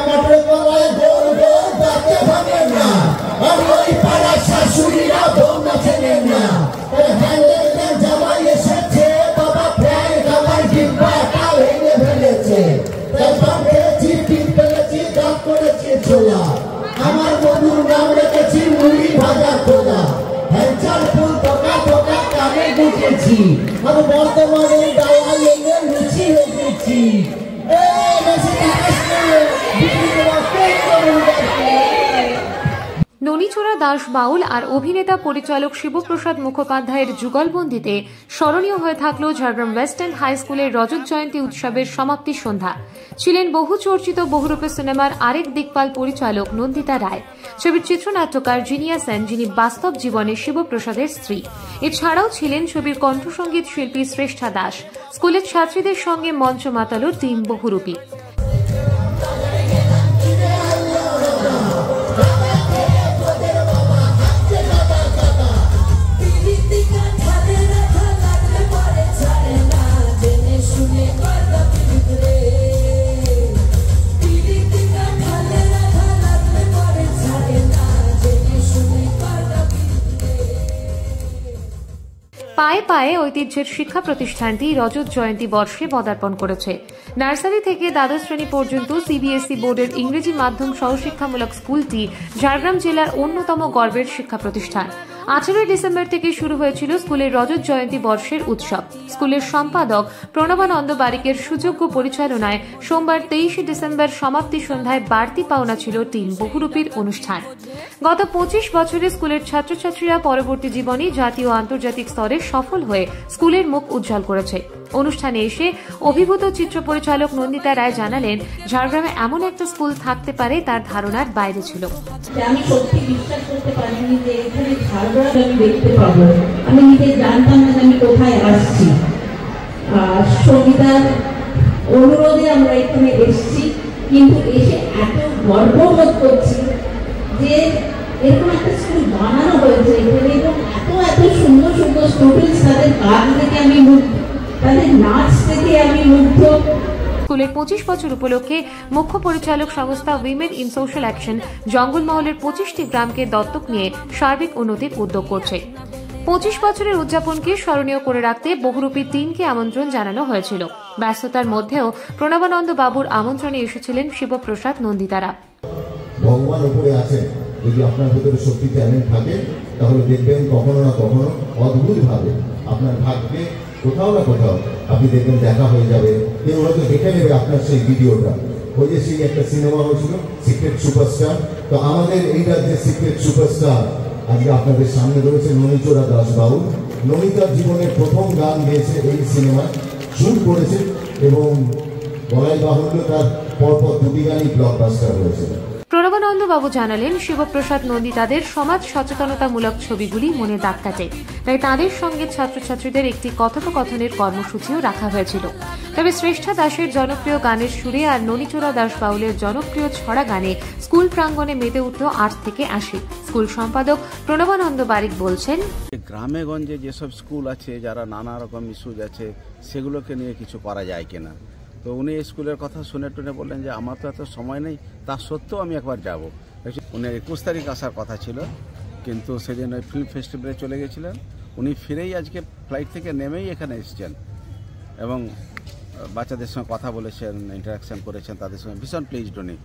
Motor গলায় গোল গোল দাঁতে ভাঙে না, আর ওই পাড়ার শাশুড়িরা দৌড়া চেনে না। হ্যান্ডেলম্যান জামাই এসেছে, বাবা প্রায় গালায় ডিব্বাটা ভেঙে ফেলেছে। দাম পেয়েছি, ডিম পেয়েছি, দাম করেছি ছোলা। আমার বন্ধুর নাম রেখেছি মুড়ি ভাজা খোলা। হ্যান্ডচাল ফুল পোকা পোকা কানে ঢুকেছি, আমি বর্তমানে ডালা এনে লুচি হয়েছি। ননীচোরা দাস বাউল আর অভিনেতা পরিচালক শিবপ্রসাদ মুখোপাধ্যায়ের যুগলবন্দিতে স্মরণীয় হয়ে থাকল ঝাড়গ্রাম ওয়েস্ট এন্ড হাই স্কুলের রজত জয়ন্তী উৎসবের সমাপ্তি সন্ধ্যা। ছিলেন বহু চর্চিত বহুরূপে সিনেমার আরেক দিকপাল পরিচালক নন্দিতা রায়, ছবির চিত্রনাট্যকার জিনিয়া সেন, যিনি বাস্তব জীবনে শিবপ্রসাদের স্ত্রী। এছাড়াও ছিলেন ছবির কণ্ঠসঙ্গীত শিল্পী শ্রেষ্ঠা দাস। স্কুলের ছাত্রীদের সঙ্গে মঞ্চ মাতালো টিম বহুরূপী। পায়ে পায়ে ঐতিহ্যের শিক্ষা প্রতিষ্ঠানটি রজত জয়ন্তী বর্ষে পদার্পণ করেছে। নার্সারি থেকে দ্বাদশ শ্রেণী পর্যন্ত সিবিএসই বোর্ডের ইংরেজি মাধ্যম সহশিক্ষামূলক স্কুলটি ঝাড়গ্রাম জেলার অন্যতম গর্বের শিক্ষা প্রতিষ্ঠান। 18 ডিসেম্বর থেকে শুরু হয়েছিল স্কুলের রজত জয়ন্তী বর্ষের উৎসব। স্কুলের সম্পাদক প্রণবানন্দ বারিকের সুযোগ্য পরিচালনায় সোমবার 23 ডিসেম্বর সমাপ্তি সন্ধ্যায় বাড়তি পাওনা ছিল টিম বহুরূপীর অনুষ্ঠান। গত 25 বছরে স্কুলের ছাত্রছাত্রীরা পরবর্তী জীবনে জাতীয় ও আন্তর্জাতিক স্তরে সফল হয়ে স্কুলের মুখ উজ্জ্বল করেছে। অনুষ্ঠানে এসে অভিভূত চিত্র পরিচালক নন্দিতা রায় জানালেন, ঝাড়গ্রামে এমন একটা স্কুল থাকতে পারে তার ধারণার বাইরে ছিল। আমি সত্যি বিশ্বাস করতে পারিনি যে এখানে ঝাড়গ্রাম আমি দেখতে পাবো। আমি নিজে জানতাম না যে আমি কোথায় আসছি। সঙ্গীতার অনুরোধে আমরা এখানে এসেছি, কিন্তু এসে এত গর্ববোধ করছি যে এরকম একটা স্কুল বানানো হয়েছে এখানে, এবং এত এত সুন্দর সুন্দর স্টুডেন্টস, তাদের গান থেকে আমি মুগ্ধ, তাদের নাচ থেকে আমি মুগ্ধ। স্কুলের 25 বছর উপলক্ষে মুখ্য পরিচালক সংস্থা উইমেন ইন সোশ্যাল অ্যাকশন জঙ্গলমহলের 25টি গ্রামকে দত্তক নিয়ে সার্বিক উন্নতির উদ্যোগ করছে। 25 বছরের উদযাপনকে স্মরণীয় করে রাখতে বহুরূপী টিমকে আমন্ত্রণ জানানো হয়েছিল। ব্যস্ততার মধ্যেও প্রণবানন্দ বাবুর আমন্ত্রণে এসেছিলেন শিবপ্রসাদ নন্দিতারা। ভগবান উপরে আছেন, যদি আপনার ভিতরে সত্যি ট্যালেন্ট থাকে তাহলে দেখবেন কখনো না কখনো অদ্ভুত ভাবে আপনার ভাগ্যে কোথাও না কোথাও আপনি দেখবেন দেখা হয়ে যাবে। কেউ হয়তো দেখে নেবে আপনার সেই ভিডিওটা। ওই যে সেই একটা সিনেমা হয়েছিল সিক্রেট সুপারস্টার, তো আমাদের এই রাজ্যের সিক্রেট সুপারস্টার আজকে আপনাদের সামনে রয়েছে ননীচোরা দাস বাউল। নমিতার জীবনের প্রথম গান গেয়েছে এই সিনেমায়, শুট করেছে এবং বলাই বাহুল্য তার পরপর দুটি গানই ব্লকবাস্টার হয়েছে। প্রণবানন্দ বাবু জানালেন, শিবপ্রসাদ নন্দিতাদের সমাজ সচেতনতামূলক ছবিগুলি মনে দাগ কাটে, তাই তাদের সঙ্গে ছাত্রছাত্রীদের একটি কথোপকথনের কর্মসূচিও রাখা হয়েছিল। তবে শ্রেষ্ঠা দাসের জনপ্রিয় গানের সুরে আর ননীচোরা দাস বাউলের জনপ্রিয় ছড়া গানে স্কুল প্রাঙ্গণে মেতে উঠল 8 থেকে 80। স্কুল সম্পাদক প্রণবানন্দ বারিক বলছেন, গ্রামে গঞ্জে যেসব স্কুল আছে যারা নানা রকম ইস্যুজ আছে সেগুলোকে নিয়ে কিছু করা যায় কিনা। তো উনি স্কুলের কথা শুনে টুনে বললেন যে আমার তো এত সময় নেই, তা সত্ত্বেও আমি একবার যাব। উনি 21 তারিখ আসার কথা ছিল, কিন্তু সেদিন ওই ফিল্ম ফেস্টিভ্যালে চলে গেছিলেন। উনি ফিরেই আজকে ফ্লাইট থেকে নেমেই এখানে এসেছেন এবং বাচ্চাদের সঙ্গে কথা বলেছেন, ইন্টারাকশান করেছেন তাদের সঙ্গে। ভীষণ প্লিজড উনি,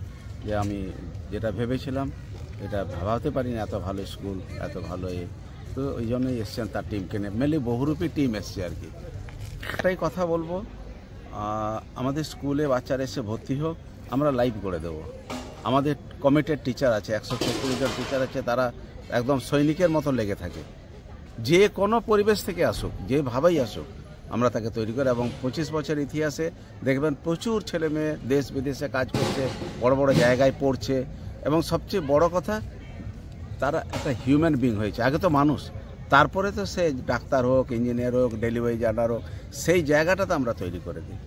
যে আমি যেটা ভেবেছিলাম এটা ভাবাতে পারিনি, এত ভালো স্কুল, এত ভালো তো ওই জন্যই এসছেন তার টিমকে নিয়ে। মেনলি বহুরূপী টিম এসছে আর কি। একটাই কথা বলবো, আমাদের স্কুলে বাচ্চারা এসে ভর্তি হোক, আমরা লাইভ করে দেবো। আমাদের কমিটেড টিচার আছে, 170 জন টিচার আছে, তারা একদম সৈনিকের মতো লেগে থাকে। যে কোনো পরিবেশ থেকে আসুক, যেভাবেই আসুক, আমরা তাকে তৈরি করি। এবং 25 বছর ইতিহাসে দেখবেন প্রচুর ছেলে মেয়ে দেশ বিদেশে কাজ করছে, বড় বড় জায়গায় পড়ছে, এবং সবচেয়ে বড় কথা তারা একটা হিউম্যান বিং হয়েছে। আগে তো মানুষ, তারপরে তো সে ডাক্তার হোক, ইঞ্জিনিয়ার হোক, ডেলিভারি জার্নার হোক, সেই জায়গাটাতে আমরা তৈরি করে দিই।